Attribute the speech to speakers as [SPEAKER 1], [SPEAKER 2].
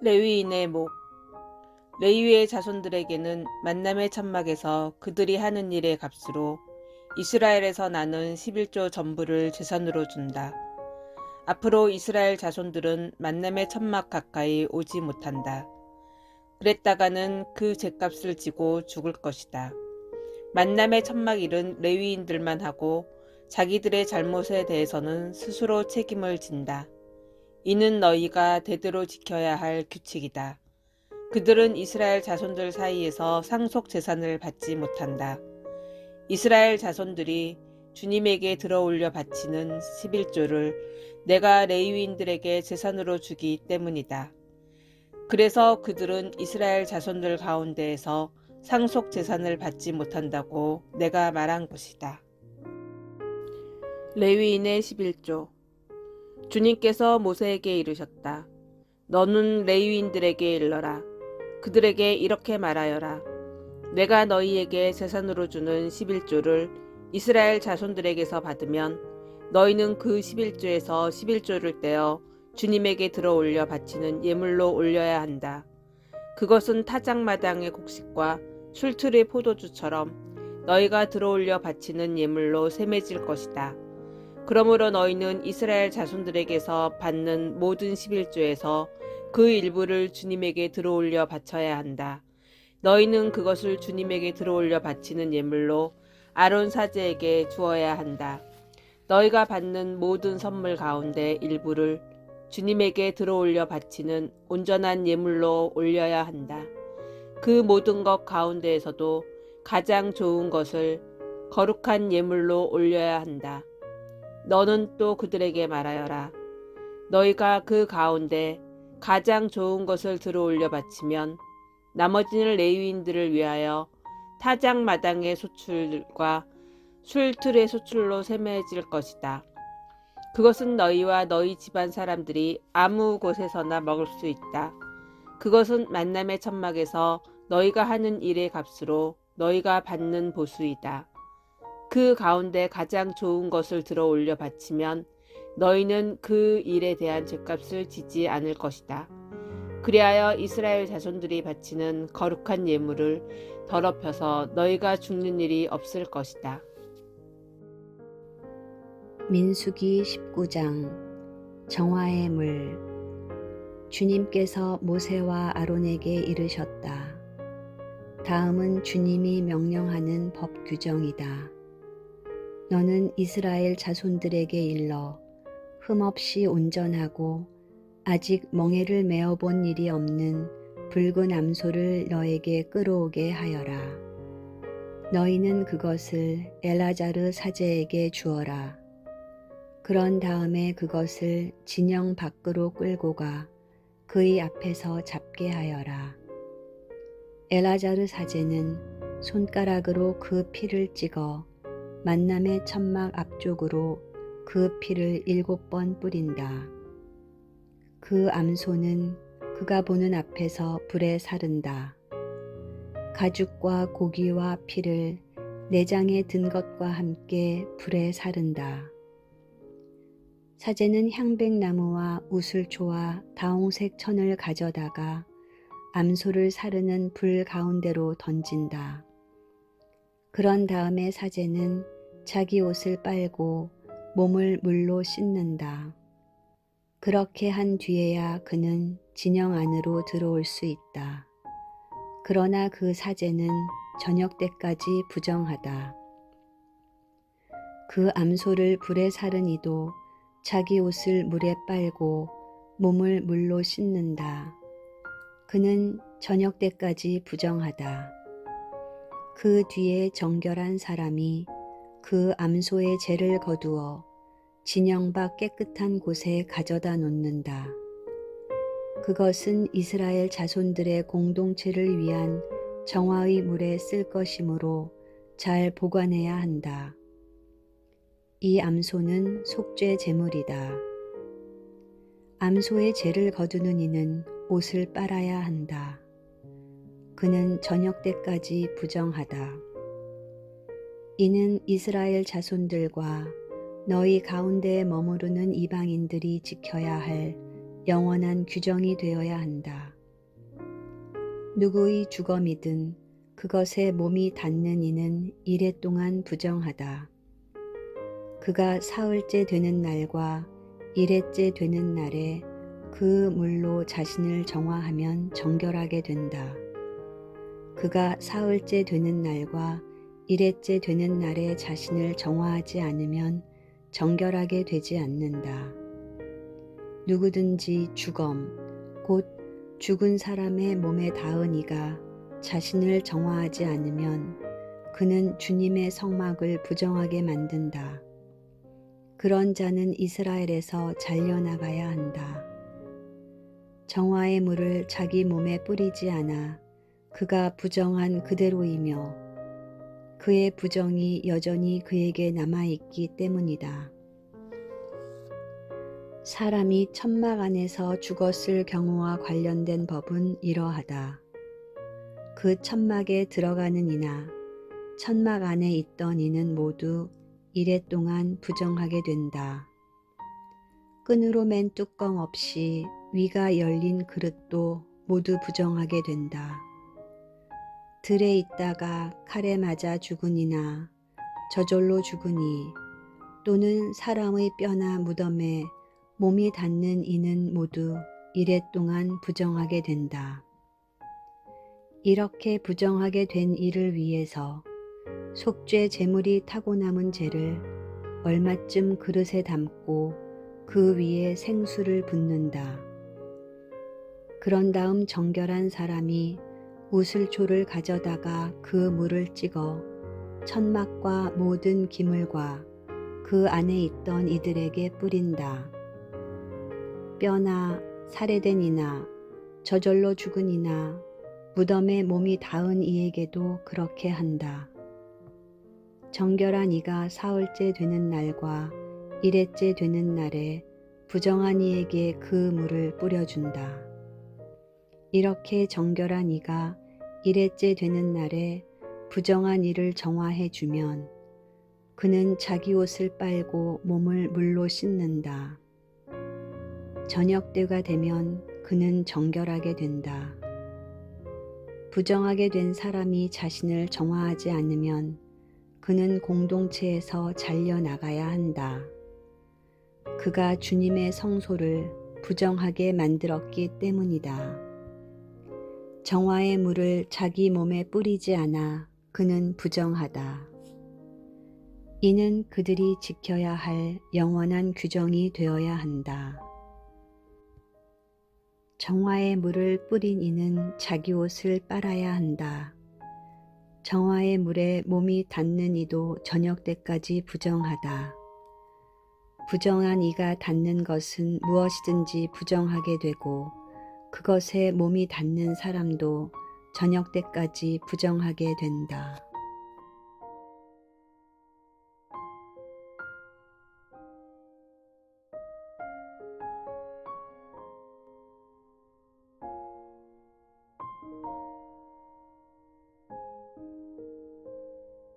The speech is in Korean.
[SPEAKER 1] 레위인의 목. 레위의 자손들에게는 만남의 천막에서 그들이 하는 일의 값으로 이스라엘에서 나는 11조 전부를 제산으로 준다. 앞으로 이스라엘 자손들은 만남의 천막 가까이 오지 못한다. 그랬다가는 그 죗값을 지고 죽을 것이다. 만남의 천막 일은 레위인들만 하고 자기들의 잘못에 대해서는 스스로 책임을 진다. 이는 너희가 대대로 지켜야 할 규칙이다. 그들은 이스라엘 자손들 사이에서 상속 재산을 받지 못한다. 이스라엘 자손들이 주님에게 들어올려 바치는 11조를 내가 레위인들에게 재산으로 주기 때문이다. 그래서 그들은 이스라엘 자손들 가운데에서 상속 재산을 받지 못한다고 내가 말한 것이다. 레위인의 11조. 주님께서 모세에게 이르셨다. 너는 레위인들에게 일러라. 그들에게 이렇게 말하여라. 내가 너희에게 재산으로 주는 11조를 이스라엘 자손들에게서 받으면 너희는 그 11조에서 11조를 떼어 주님에게 들어올려 바치는 예물로 올려야 한다. 그것은 타작마당의 곡식과 술틀의 포도주처럼 너희가 들어올려 바치는 예물로 셈해질 것이다. 그러므로 너희는 이스라엘 자손들에게서 받는 모든 11조에서 그 일부를 주님에게 들어올려 바쳐야 한다. 너희는 그것을 주님에게 들어올려 바치는 예물로 아론 사제에게 주어야 한다. 너희가 받는 모든 선물 가운데 일부를 주님에게 들어올려 바치는 온전한 예물로 올려야 한다. 그 모든 것 가운데에서도 가장 좋은 것을 거룩한 예물로 올려야 한다. 너는 또 그들에게 말하여라. 너희가 그 가운데 가장 좋은 것을 들어올려 바치면 나머지는 레위인들을 위하여 타작마당의 소출과 술틀의 소출로 셈해질 것이다. 그것은 너희와 너희 집안 사람들이 아무 곳에서나 먹을 수 있다. 그것은 만남의 천막에서 너희가 하는 일의 값으로 너희가 받는 보수이다. 그 가운데 가장 좋은 것을 들어 올려 바치면 너희는 그 일에 대한 죗값을 지지 않을 것이다. 그리하여 이스라엘 자손들이 바치는 거룩한 예물을 더럽혀서 너희가 죽는 일이 없을 것이다.
[SPEAKER 2] 민수기 19장. 정화의 물. 주님께서 모세와 아론에게 이르셨다. 다음은 주님이 명령하는 법 규정이다. 너는 이스라엘 자손들에게 일러 흠없이 온전하고 아직 멍에를 메어본 일이 없는 붉은 암소를 너에게 끌어오게 하여라. 너희는 그것을 엘아자르 사제에게 주어라. 그런 다음에 그것을 진영 밖으로 끌고 가 그의 앞에서 잡게 하여라. 엘아자르 사제는 손가락으로 그 피를 찍어 만남의 천막 앞쪽으로 그 피를 7번 뿌린다. 그 암소는 그가 보는 앞에서 불에 사른다. 가죽과 고기와 피를 내장에 든 것과 함께 불에 사른다. 사제는 향백나무와 우슬초와 다홍색 천을 가져다가 암소를 사르는 불 가운데로 던진다. 그런 다음에 사제는 자기 옷을 빨고 몸을 물로 씻는다. 그렇게 한 뒤에야 그는 진영 안으로 들어올 수 있다. 그러나 그 사제는 저녁 때까지 부정하다. 그 암소를 불에 사른 이도 자기 옷을 물에 빨고 몸을 물로 씻는다. 그는 저녁 때까지 부정하다. 그 뒤에 정결한 사람이 그 암소의 죄를 거두어 진영 밖 깨끗한 곳에 가져다 놓는다. 그것은 이스라엘 자손들의 공동체를 위한 정화의 물에 쓸 것이므로 잘 보관해야 한다. 이 암소는 속죄 제물이다. 암소의 죄를 거두는 이는 옷을 빨아야 한다. 그는 저녁 때까지 부정하다. 이는 이스라엘 자손들과 너희 가운데에 머무르는 이방인들이 지켜야 할 영원한 규정이 되어야 한다. 누구의 주검이든 그것에 몸이 닿는 이는 이래 동안 부정하다. 그가 사흘째 되는 날과 일회째 되는 날에 그 물로 자신을 정화하면 정결하게 된다. 그가 사흘째 되는 날과 일회째 되는 날에 자신을 정화하지 않으면 정결하게 되지 않는다. 누구든지 주검, 곧 죽은 사람의 몸에 닿은 이가 자신을 정화하지 않으면 그는 주님의 성막을 부정하게 만든다. 그런 자는 이스라엘에서 잘려나가야 한다. 정화의 물을 자기 몸에 뿌리지 않아 그가 부정한 그대로이며 그의 부정이 여전히 그에게 남아있기 때문이다. 사람이 천막 안에서 죽었을 경우와 관련된 법은 이러하다. 그 천막에 들어가는 이나 천막 안에 있던 이는 모두 이래 동안 부정하게 된다. 끈으로 맨 뚜껑 없이 위가 열린 그릇도 모두 부정하게 된다. 들에 있다가 칼에 맞아 죽은 이나 저절로 죽은 이 또는 사람의 뼈나 무덤에 몸이 닿는 이는 모두 이래 동안 부정하게 된다. 이렇게 부정하게 된 이를 위해서 속죄 제물이 타고 남은 재를 얼마쯤 그릇에 담고 그 위에 생수를 붓는다. 그런 다음 정결한 사람이 우슬초를 가져다가 그 물을 찍어 천막과 모든 기물과 그 안에 있던 이들에게 뿌린다. 뼈나 살해된 이나 저절로 죽은 이나 무덤에 몸이 닿은 이에게도 그렇게 한다. 정결한 이가 사흘째 되는 날과 일회째 되는 날에 부정한 이에게 그 물을 뿌려준다. 이렇게 정결한 이가 일회째 되는 날에 부정한 이를 정화해 주면 그는 자기 옷을 빨고 몸을 물로 씻는다. 저녁 때가 되면 그는 정결하게 된다. 부정하게 된 사람이 자신을 정화하지 않으면 그는 공동체에서 잘려나가야 한다. 그가 주님의 성소를 부정하게 만들었기 때문이다. 정화의 물을 자기 몸에 뿌리지 않아 그는 부정하다. 이는 그들이 지켜야 할 영원한 규정이 되어야 한다. 정화의 물을 뿌린 이는 자기 옷을 빨아야 한다. 정화의 물에 몸이 닿는 이도 저녁 때까지 부정하다. 부정한 이가 닿는 것은 무엇이든지 부정하게 되고 그것에 몸이 닿는 사람도 저녁 때까지 부정하게 된다.